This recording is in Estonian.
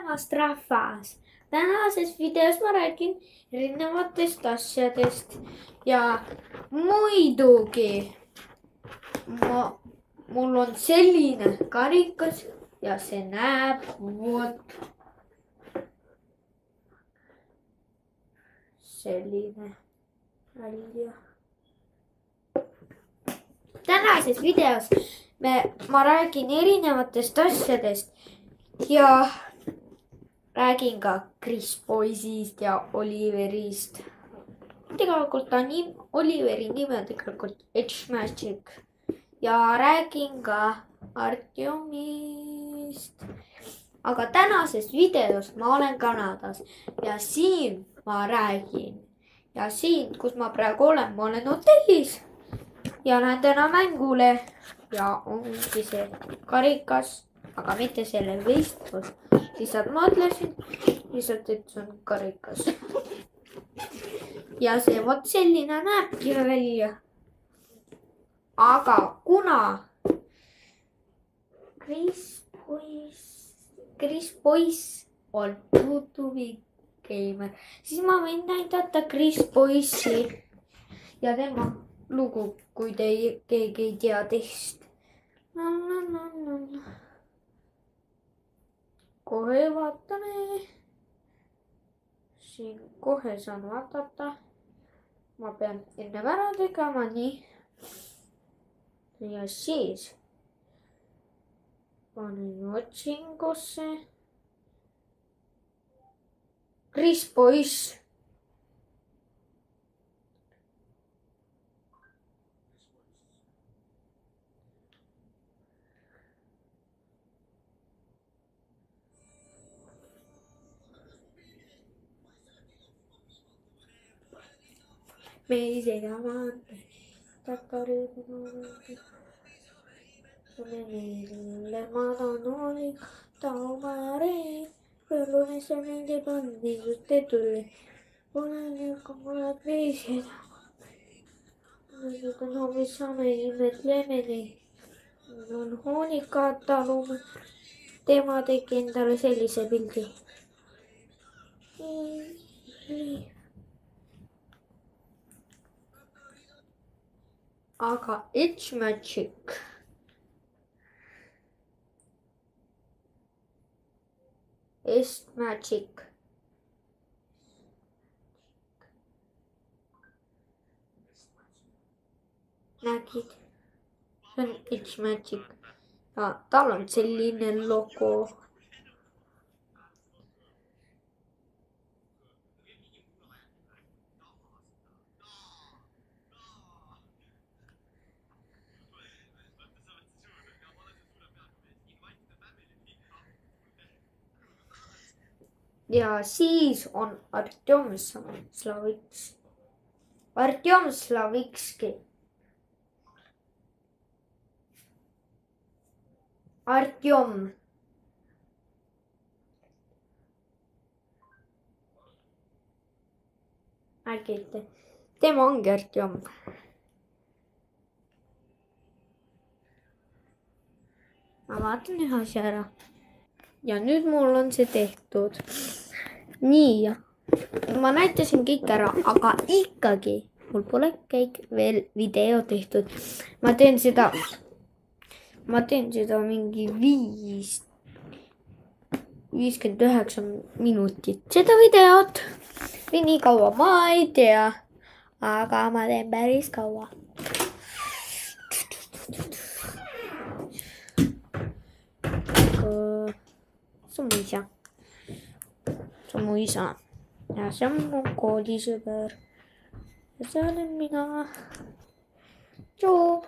tulemast, rahvas! Tänases videos ma räägin erinevatest asjadest ja muidugi mul on selline karikas ja see näeb vot selline välja. Tänases videos ma räägin erinevatest asjadest ja räägin ka Chris poisist ja Oliverist. Tegelikult ta Oliveri nimi on tegelikult Edge Magic ja räägin ka Artjomist. Aga tänases videos ma olen Kanadas ja siin ma räägin ja siin, kus ma praegu olen, ma olen hotellis ja lähen täna mängule ja ongi see karikas, aga mitte selle võistlus. Lihtsalt mõtlesin, et see on karikas. Ja see vot selline näebki välja. Aga kuna Chris poiss on YouTube'i geimer, siis ma võin näidata Chris poissi ja tema lugu, kui keegi ei tea teist. Kohe vaatame. Siin kohe saan vaadata. Ma pean ennem ära tegema nii. Ja siis panen otsingusse Chris poiss. Me ise teame, Madonna Taumare, quello che se ne dipende tutte tue. Buone come pesce. Non mi sa meile. On hoolikatalume. Tema tegi endale sellise pildi. Aga Edge Magic nägid, see on Edge Magic ja tal on selline logo. Ja siis on Artjom Slavitski. Artjom. Nägite, tema ongi Artjom. Ma vaatan ühe asja ära. Ja nüüd mul on see tehtud. Nii, ma näitasin kõik ära, aga ikkagi mul pole kõik veel video tehtud. Ma teen seda mingi 59 minutit. Seda videot või nii kaua, ma ei tea, aga ma teen päris kaua. See on mu isa ja see on mu koolisõber ja see olen mina. Tšau!